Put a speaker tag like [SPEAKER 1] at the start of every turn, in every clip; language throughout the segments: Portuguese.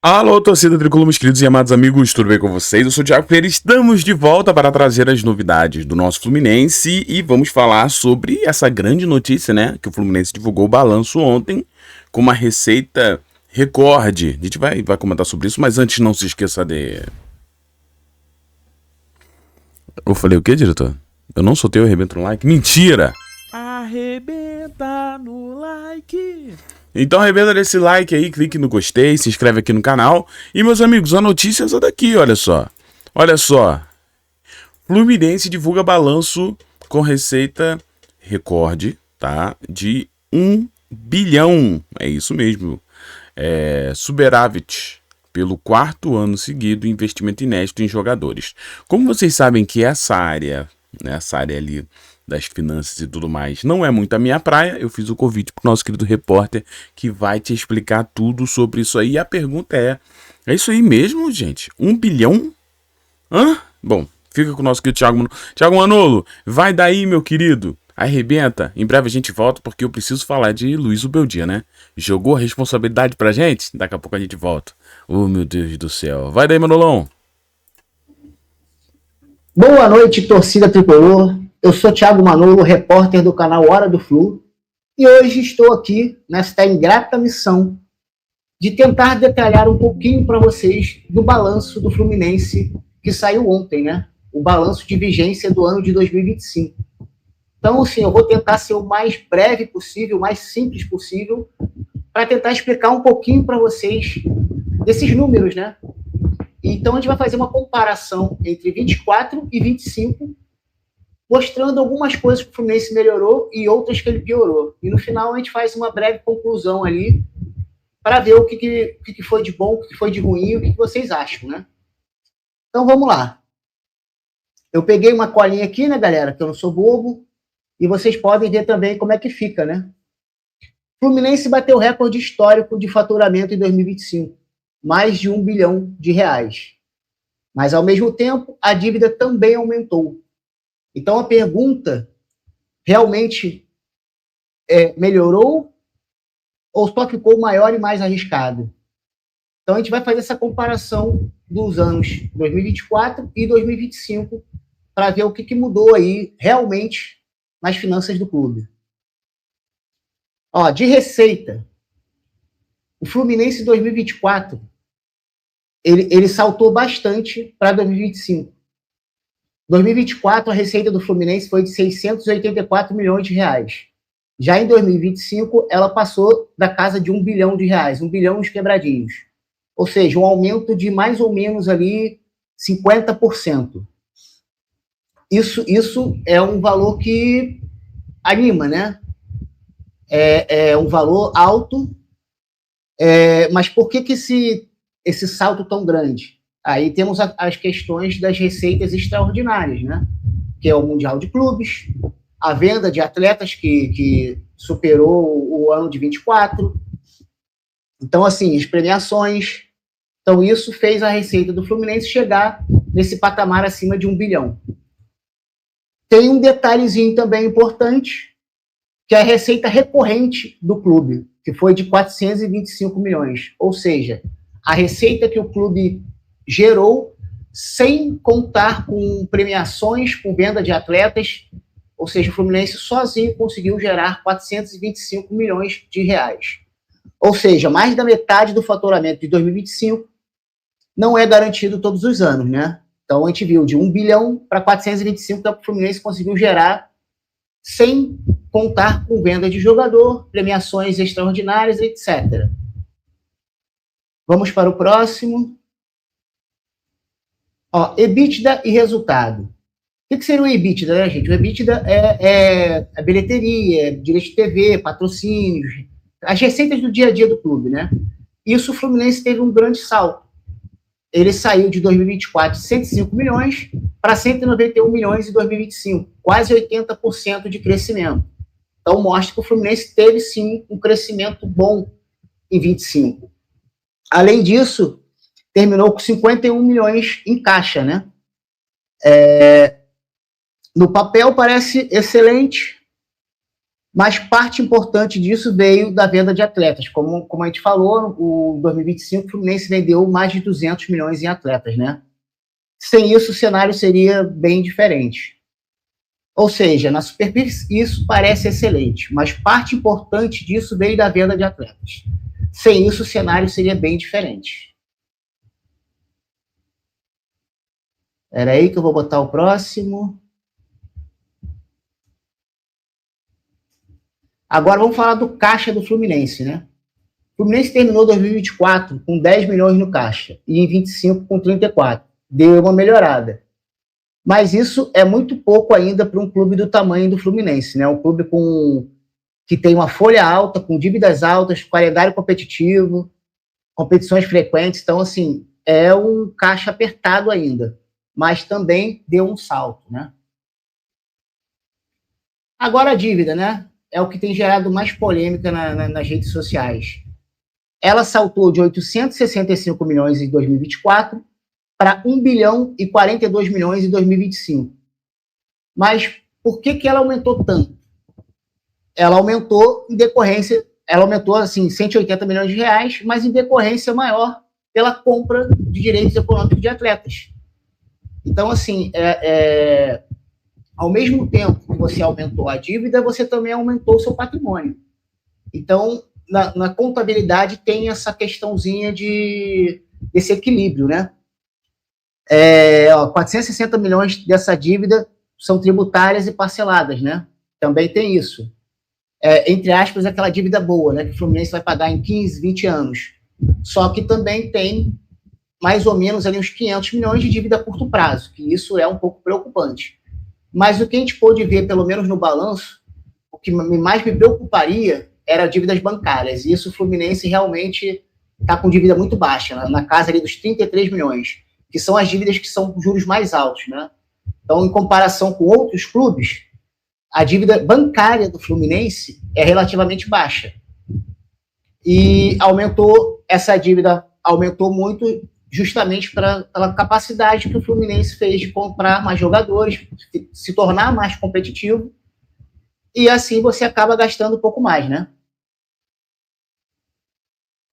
[SPEAKER 1] Alô, torcida tricolor, meus queridos e amados amigos, tudo bem com vocês? Eu sou o Thiago Pereira, estamos de volta para trazer as novidades do nosso Fluminense e vamos falar sobre essa grande notícia, né? Que o Fluminense divulgou o balanço ontem com uma receita recorde. A gente vai comentar sobre isso, mas antes não se esqueça de... Eu falei o quê, diretor? Eu não soltei o arrebento no like? Mentira!
[SPEAKER 2] Arrebenta no like.
[SPEAKER 1] Então arrebenta desse like aí, clique no gostei, se inscreve aqui no canal. E meus amigos, a notícia é essa daqui, olha só. Olha só. Fluminense divulga balanço com receita recorde, tá? De 1 bilhão. É isso mesmo. Superávit pelo quarto ano seguido, investimento inédito em jogadores. Como vocês sabem que essa área, né, essa área ali das finanças e tudo mais, não é muito a minha praia, eu fiz o convite pro nosso querido repórter que vai te explicar tudo sobre isso aí. E a pergunta é isso aí mesmo, gente? 1 bilhão? Hã? Bom, fica com o nosso querido Thiago Manolo. Thiago Manolo, vai daí, meu querido. Arrebenta. Em breve a gente volta porque eu preciso falar de Luiz Ubeldia, né? Jogou a responsabilidade pra gente? Daqui a pouco a gente volta. Oh, meu Deus do céu. Vai daí, Manolão.
[SPEAKER 3] Boa noite, torcida tricolor. Eu sou Thiago Manolo, repórter do canal Hora do Flu, e hoje estou aqui nesta ingrata missão de tentar detalhar um pouquinho para vocês do balanço do Fluminense que saiu ontem, né? O balanço de vigência do ano de 2025. Então, assim, eu vou tentar ser o mais breve possível, o mais simples possível, para tentar explicar um pouquinho para vocês desses números, né? Então, a gente vai fazer uma comparação entre 24 e 25, mostrando algumas coisas que o Fluminense melhorou e outras que ele piorou. E no final, a gente faz uma breve conclusão ali para ver o que foi de bom, o que foi de ruim e o que vocês acham, né? Então, vamos lá. Eu peguei uma colinha aqui, né, galera, que eu não sou bobo, e vocês podem ver também como é que fica, né? O Fluminense bateu recorde histórico de faturamento em 2025, mais de 1 bilhão de reais. Mas, ao mesmo tempo, a dívida também aumentou. Então, a pergunta realmente melhorou ou só ficou maior e mais arriscado? Então, a gente vai fazer essa comparação dos anos 2024 e 2025 para ver o que mudou aí realmente nas finanças do clube. Ó, de receita, o Fluminense em 2024 ele saltou bastante para 2025. 2024, a receita do Fluminense foi de 684 milhões de reais. Já em 2025, ela passou da casa de 1 bilhão de reais, 1 bilhão uns quebradinhos. Ou seja, um aumento de mais ou menos ali 50%. Isso é um valor que anima, né? É um valor alto, mas por que esse salto tão grande? Aí temos as questões das receitas extraordinárias, né? Que é o Mundial de Clubes, a venda de atletas que superou o ano de 24. Então, assim, as premiações. Então, isso fez a receita do Fluminense chegar nesse patamar acima de 1 bilhão. Tem um detalhezinho também importante, que é a receita recorrente do clube, que foi de 425 milhões. Ou seja, a receita que o clube gerou sem contar com premiações, com venda de atletas. Ou seja, o Fluminense sozinho conseguiu gerar 425 milhões de reais. Ou seja, mais da metade do faturamento de 2025 não é garantido todos os anos, né? Então, a gente viu de 1 bilhão para 425 que o Fluminense conseguiu gerar sem contar com venda de jogador, premiações extraordinárias, etc. Vamos para o próximo. Ó, EBITDA e resultado. O que seria o EBITDA, né, gente? O EBITDA é a bilheteria, direito de TV, patrocínios, as receitas do dia a dia do clube, né? Isso o Fluminense teve um grande salto. Ele saiu de 2024 de 105 milhões para 191 milhões em 2025, quase 80% de crescimento. Então, mostra que o Fluminense teve, sim, um crescimento bom em 25. Além disso, terminou com 51 milhões em caixa, né? No papel parece excelente, Mas parte importante disso veio da venda de atletas. Como a gente falou, o 2025 o Fluminense vendeu mais de 200 milhões em atletas, né? Sem isso, o cenário seria bem diferente. Ou seja, na superfície, isso parece excelente, mas parte importante disso veio da venda de atletas. Sem isso, o cenário seria bem diferente. Espera aí que eu vou botar o próximo. Agora vamos falar do caixa do Fluminense, né? O Fluminense terminou 2024 com 10 milhões no caixa e em 25 com 34. Deu uma melhorada. Mas isso é muito pouco ainda para um clube do tamanho do Fluminense, né? Um clube que tem uma folha alta, com dívidas altas, calendário competitivo, competições frequentes. Então, assim, é um caixa apertado ainda, mas também deu um salto, né? Agora a dívida, né? É o que tem gerado mais polêmica nas redes sociais. Ela saltou de 865 milhões em 2024 para 1 bilhão e 42 milhões em 2025. Mas por que ela aumentou tanto? Ela aumentou assim, 180 milhões de reais, mas em decorrência maior pela compra de direitos econômicos de atletas. Então, assim, ao mesmo tempo que você aumentou a dívida, você também aumentou o seu patrimônio. Então, na contabilidade tem essa questãozinha desse equilíbrio, né? 460 milhões dessa dívida são tributárias e parceladas, né? Também tem isso. Entre aspas, aquela dívida boa, né? Que o Fluminense vai pagar em 15, 20 anos. Só que também tem mais ou menos ali uns 500 milhões de dívida a curto prazo, que isso é um pouco preocupante. Mas o que a gente pôde ver, pelo menos no balanço, o que mais me preocuparia era dívidas bancárias. E isso o Fluminense realmente está com dívida muito baixa, na casa ali dos 33 milhões. Que são as dívidas que são juros mais altos, né? Então, em comparação com outros clubes, a dívida bancária do Fluminense é relativamente baixa. E essa dívida aumentou muito justamente pela capacidade que o Fluminense fez de comprar mais jogadores, se tornar mais competitivo, e assim você acaba gastando um pouco mais, né?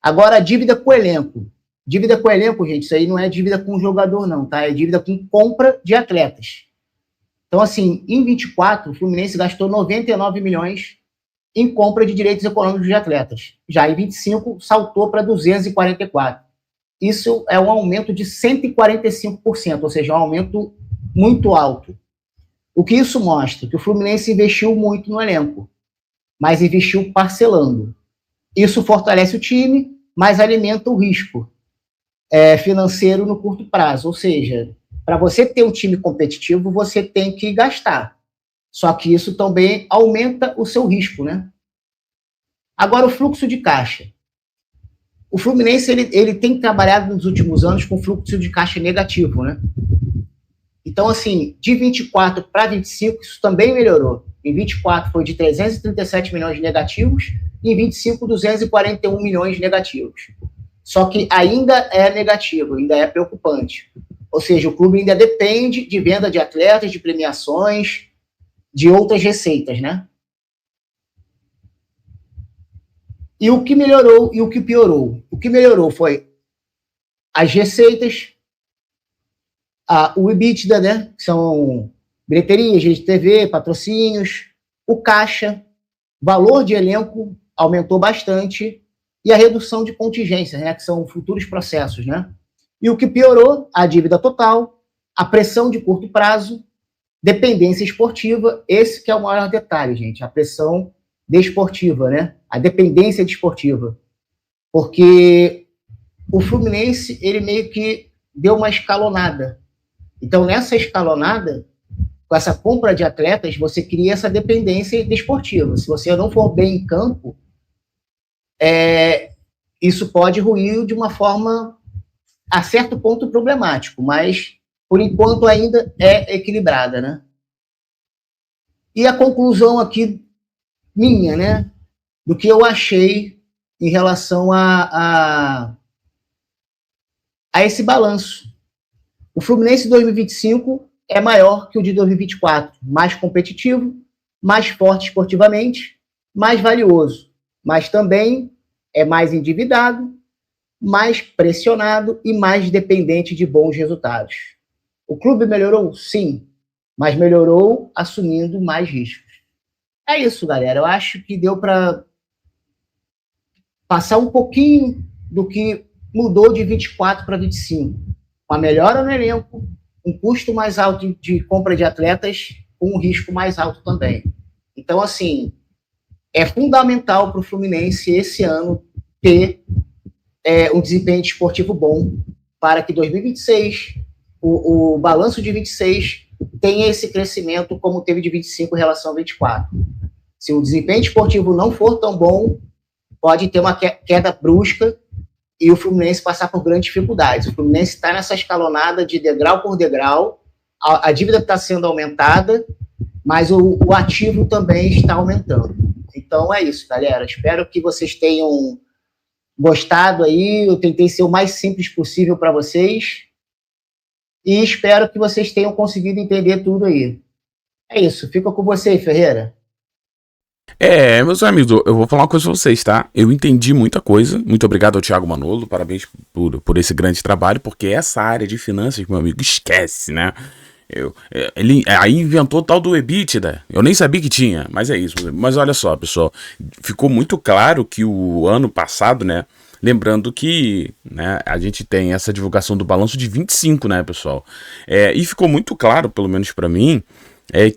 [SPEAKER 3] Agora, a dívida com o elenco. Dívida com elenco, gente, isso aí não é dívida com jogador, não, tá? É dívida com compra de atletas. Então, assim, em 24, o Fluminense gastou 99 milhões em compra de direitos econômicos de atletas. Já em 25, saltou para 244. Isso é um aumento de 145%, ou seja, um aumento muito alto. O que isso mostra? Que o Fluminense investiu muito no elenco, mas investiu parcelando. Isso fortalece o time, mas alimenta o risco financeiro no curto prazo. Ou seja, para você ter um time competitivo, você tem que gastar. Só que isso também aumenta o seu risco, né? Agora, o fluxo de caixa. O Fluminense ele tem trabalhado nos últimos anos com fluxo de caixa negativo, né? Então, assim, de 24 para 25, isso também melhorou. Em 24 foi de 337 milhões negativos, e em 25, 241 milhões negativos. Só que ainda é negativo, ainda é preocupante. Ou seja, o clube ainda depende de venda de atletas, de premiações, de outras receitas, né? E o que melhorou e o que piorou? O que melhorou foi as receitas, o EBITDA, né? Que são bilheterias, rede de TV, patrocínios, o caixa, valor de elenco aumentou bastante, e a redução de contingências, né, que são futuros processos, né? E o que piorou, a dívida total, a pressão de curto prazo, dependência esportiva, esse que é o maior detalhe, gente, a pressão desportiva, né? A dependência desportiva. Porque o Fluminense, ele meio que deu uma escalonada. Então, nessa escalonada, com essa compra de atletas, você cria essa dependência desportiva. Se você não for bem em campo, isso pode ruir de uma forma, a certo ponto, problemático, mas, por enquanto, ainda é equilibrada, né? E a conclusão aqui, minha, né, do que eu achei em relação a esse balanço. O Fluminense 2025 é maior que o de 2024, mais competitivo, mais forte esportivamente, mais valioso, mas também é mais endividado, mais pressionado e mais dependente de bons resultados. O clube melhorou? Sim, mas melhorou assumindo mais riscos. É isso, galera. Eu acho que deu para passar um pouquinho do que mudou de 24 para 25. Uma melhora no elenco, um custo mais alto de compra de atletas, com um risco mais alto também. Então, assim, é fundamental para o Fluminense esse ano ter um desempenho esportivo bom para que 2026, o balanço de 26 tenha esse crescimento como teve de 25 em relação a 24. Se o desempenho esportivo não for tão bom, pode ter uma queda brusca e o Fluminense passar por grandes dificuldades. O Fluminense está nessa escalonada de degrau por degrau, a dívida está sendo aumentada, mas o ativo também está aumentando. Então é isso, galera. Espero que vocês tenham gostado aí. Eu tentei ser o mais simples possível para vocês e espero que vocês tenham conseguido entender tudo aí. É isso. Fica com você, Ferreira.
[SPEAKER 1] Meus amigos, eu vou falar uma coisa pra vocês, tá? Eu entendi muita coisa. Muito obrigado ao Thiago Manolo. Parabéns por esse grande trabalho, porque essa área de finanças, meu amigo, esquece, né? Ele aí inventou o tal do EBITDA. Eu nem sabia que tinha, mas é isso. Mas olha só, pessoal, ficou muito claro que o ano passado, né? Lembrando que, né, a gente tem essa divulgação do balanço de 25, né, pessoal? E ficou muito claro, pelo menos pra mim,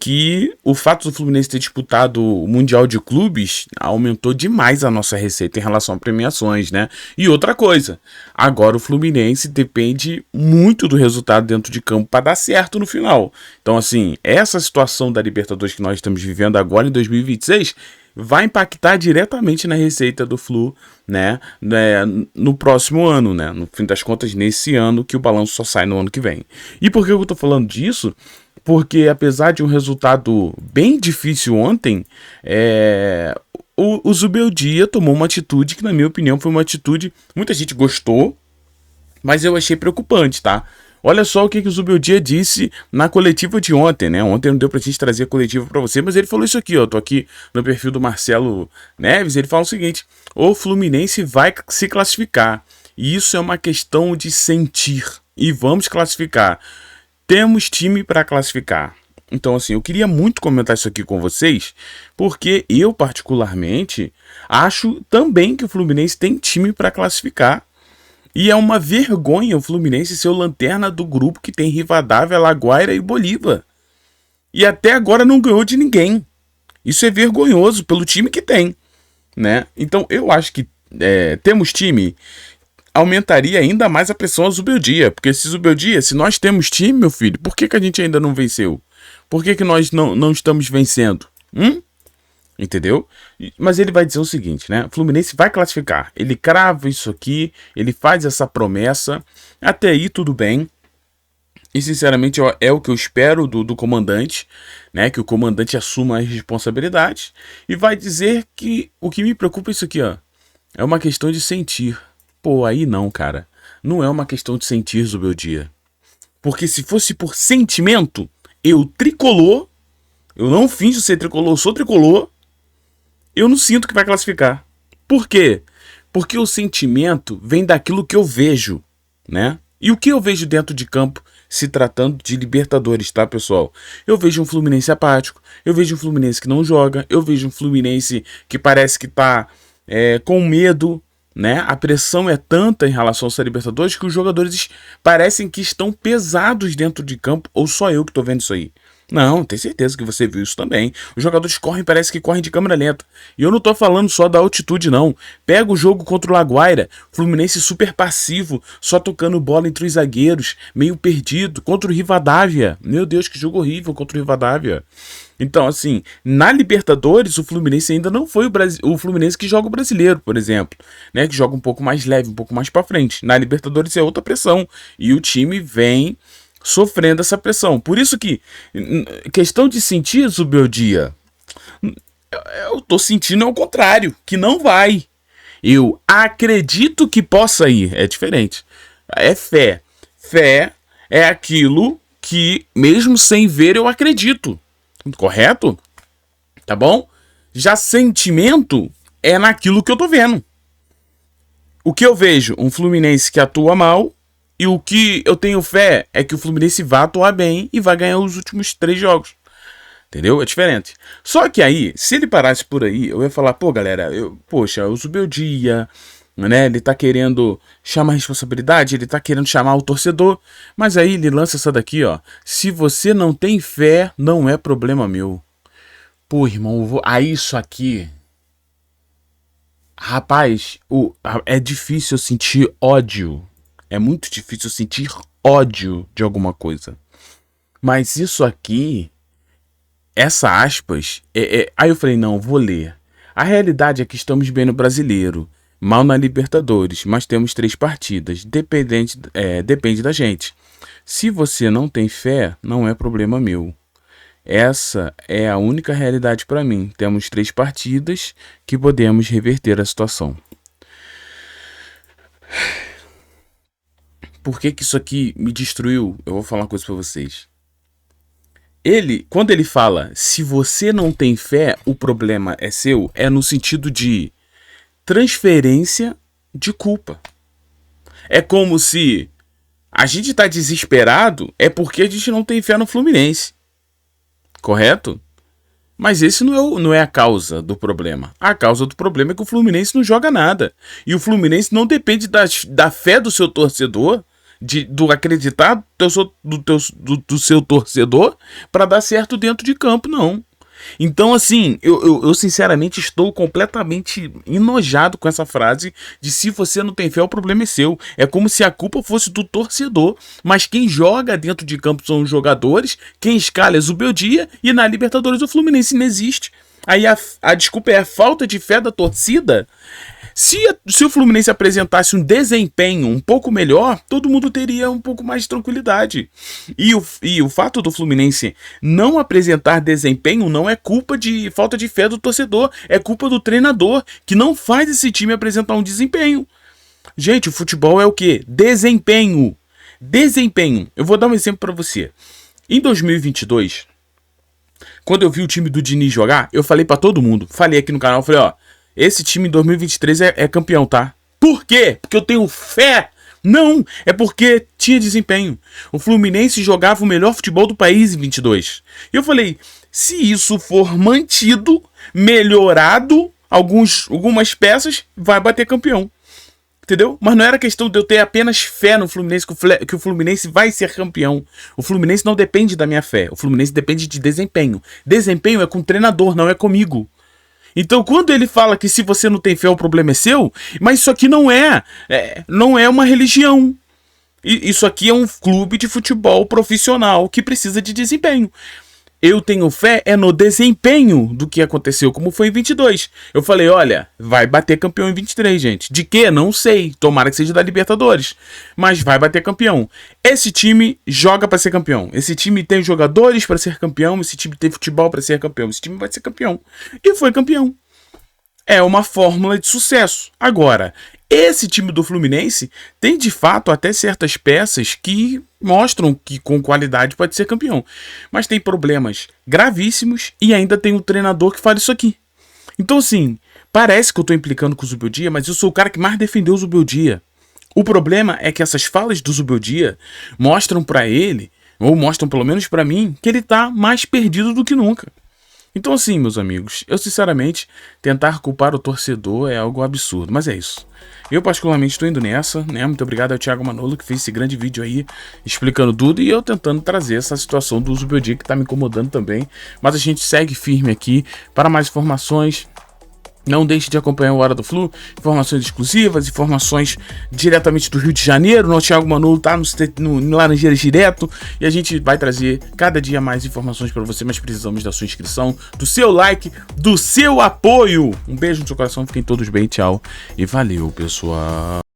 [SPEAKER 1] que o fato do Fluminense ter disputado o Mundial de Clubes aumentou demais a nossa receita em relação a premiações, né? E outra coisa, agora o Fluminense depende muito do resultado dentro de campo para dar certo no final. Então, assim, essa situação da Libertadores que nós estamos vivendo agora em 2026 vai impactar diretamente na receita do Flu, né, no próximo ano, né? No fim das contas, nesse ano, que o balanço só sai no ano que vem. E por que eu tô falando disso? Porque apesar de um resultado bem difícil ontem, o Zubeldia tomou uma atitude que, na minha opinião, foi uma atitude... Muita gente gostou, mas eu achei preocupante, tá? Olha só o que o Zubeldia disse na coletiva de ontem, né? Ontem não deu pra gente trazer a coletiva pra você, mas ele falou isso aqui, ó. Tô aqui no perfil do Marcelo Neves, ele fala o seguinte: o Fluminense vai se classificar. E isso é uma questão de sentir. E vamos classificar. Temos time para classificar. Então, assim, eu queria muito comentar isso aqui com vocês, porque eu, particularmente, acho também que o Fluminense tem time para classificar. E é uma vergonha o Fluminense ser o lanterna do grupo que tem Rivadavia, Laguaira e Bolívar. E até agora não ganhou de ninguém. Isso é vergonhoso pelo time que tem, né? Então, eu acho que temos time... aumentaria ainda mais a pressão ao Zubeldia. Porque se nós temos time, meu filho, por que a gente ainda não venceu? Por que nós não estamos vencendo? Entendeu? Mas ele vai dizer o seguinte, né? O Fluminense vai classificar. Ele crava isso aqui, ele faz essa promessa. Até aí tudo bem. E sinceramente é o que eu espero do comandante, né? Que o comandante assuma as responsabilidades. E vai dizer que o que me preocupa é isso aqui, ó. É uma questão de sentir. Pô, aí não, cara. Não é uma questão de sentir, Zubeldia. Porque se fosse por sentimento, eu não finjo ser tricolor, eu sou tricolor, eu não sinto que vai classificar. Por quê? Porque o sentimento vem daquilo que eu vejo, né? E o que eu vejo dentro de campo, se tratando de Libertadores, tá, pessoal? Eu vejo um Fluminense apático, eu vejo um Fluminense que não joga, eu vejo um Fluminense que parece que tá com medo, né? A pressão é tanta em relação aos Libertadores que os jogadores parecem que estão pesados dentro de campo, ou só eu que tô vendo isso aí? Não, tenho certeza que você viu isso também. Os jogadores parece que correm de câmera lenta. E eu não tô falando só da altitude, não. Pega o jogo contra o Laguaira, Fluminense super passivo, só tocando bola entre os zagueiros, meio perdido, contra o Rivadavia. Meu Deus, que jogo horrível contra o Rivadavia. Então, assim, na Libertadores, o Fluminense ainda não foi o Fluminense que joga o brasileiro, por exemplo, né? Que joga um pouco mais leve, um pouco mais pra frente. Na Libertadores é outra pressão. E o time vem sofrendo essa pressão. Por isso que, questão de sentir, Zubeldia, eu tô sentindo ao contrário, que não vai. Eu acredito que possa ir. É diferente. É fé. Fé é aquilo que, mesmo sem ver, eu acredito. Correto? Tá bom? Já sentimento é naquilo que eu tô vendo. O que eu vejo? Um Fluminense que atua mal. E o que eu tenho fé é que o Fluminense vai atuar bem e vai ganhar os últimos 3 jogos. Entendeu? É diferente. Só que aí, se ele parasse por aí, eu ia falar, pô, galera, poxa, o Zubeldia, né? Ele tá querendo chamar a responsabilidade, ele tá querendo chamar o torcedor. Mas aí ele lança essa daqui, ó. Se você não tem fé, não é problema meu. Pô, irmão, isso aqui... Rapaz, é difícil eu sentir ódio. É muito difícil sentir ódio de alguma coisa. Mas isso aqui, essa aspas, aí eu falei, não, vou ler. A realidade é que estamos bem no Brasileiro, mal na Libertadores, mas temos 3 partidas. Depende da gente. Se você não tem fé, não é problema meu. Essa é a única realidade para mim. Temos 3 partidas que podemos reverter a situação. Por que isso aqui me destruiu? Eu vou falar uma coisa pra vocês. Quando ele fala, se você não tem fé, o problema é seu, é no sentido de transferência de culpa. É como se a gente tá desesperado, é porque a gente não tem fé no Fluminense. Correto? Mas esse não é a causa do problema. A causa do problema é que o Fluminense não joga nada. E o Fluminense não depende da fé do seu torcedor, do acreditar do seu torcedor para dar certo dentro de campo, não. Então, assim, eu sinceramente estou completamente enojado com essa frase de se você não tem fé, o problema é seu. É como se a culpa fosse do torcedor, mas quem joga dentro de campo são os jogadores, quem escala é Zubeldia e na Libertadores o Fluminense não existe. Aí a desculpa é a falta de fé da torcida. Se o Fluminense apresentasse um desempenho um pouco melhor, todo mundo teria um pouco mais de tranquilidade. E o fato do Fluminense não apresentar desempenho não é culpa de falta de fé do torcedor, é culpa do treinador, que não faz esse time apresentar um desempenho. Gente, o futebol é o quê? Desempenho. Desempenho. Eu vou dar um exemplo para você. Em 2022, quando eu vi o time do Diniz jogar, eu falei para todo mundo, falei aqui no canal, falei, ó, esse time em 2023 é campeão, tá? Por quê? Porque eu tenho fé? Não, é porque tinha desempenho. O Fluminense jogava o melhor futebol do país em 22. E eu falei, se isso for mantido, melhorado, algumas peças, vai bater campeão. Entendeu? Mas não era questão de eu ter apenas fé no Fluminense, que o Fluminense vai ser campeão. O Fluminense não depende da minha fé. O Fluminense depende de desempenho. Desempenho é com o treinador, não é comigo. Então, quando ele fala que se você não tem fé, o problema é seu, mas isso aqui não é uma religião. Isso aqui é um clube de futebol profissional que precisa de desempenho. Eu tenho fé no desempenho do que aconteceu, como foi em 22. Eu falei, olha, vai bater campeão em 23, gente. De quê? Não sei. Tomara que seja da Libertadores. Mas vai bater campeão. Esse time joga para ser campeão. Esse time tem jogadores para ser campeão. Esse time tem futebol para ser campeão. Esse time vai ser campeão. E foi campeão. É uma fórmula de sucesso. Agora, esse time do Fluminense tem de fato até certas peças que mostram que com qualidade pode ser campeão. Mas tem problemas gravíssimos e ainda tem um treinador que fala isso aqui. Então assim, parece que eu estou implicando com o Zubeldia, mas eu sou o cara que mais defendeu o Zubeldia. O problema é que essas falas do Zubeldia mostram para ele, ou mostram pelo menos para mim, que ele está mais perdido do que nunca. Então assim, meus amigos, eu sinceramente, tentar culpar o torcedor é algo absurdo, mas é isso. Eu particularmente estou indo nessa, né? Muito obrigado ao Thiago Manolo que fez esse grande vídeo aí, explicando tudo, e eu tentando trazer essa situação do Zubeldia que está me incomodando também. Mas a gente segue firme aqui. Para mais informações, não deixe de acompanhar o Hora do Flu, informações exclusivas, informações diretamente do Rio de Janeiro. O Thiago Manolo tá no Laranjeiras direto e a gente vai trazer cada dia mais informações para você, mas precisamos da sua inscrição, do seu like, do seu apoio. Um beijo no seu coração, fiquem todos bem, tchau e valeu, pessoal.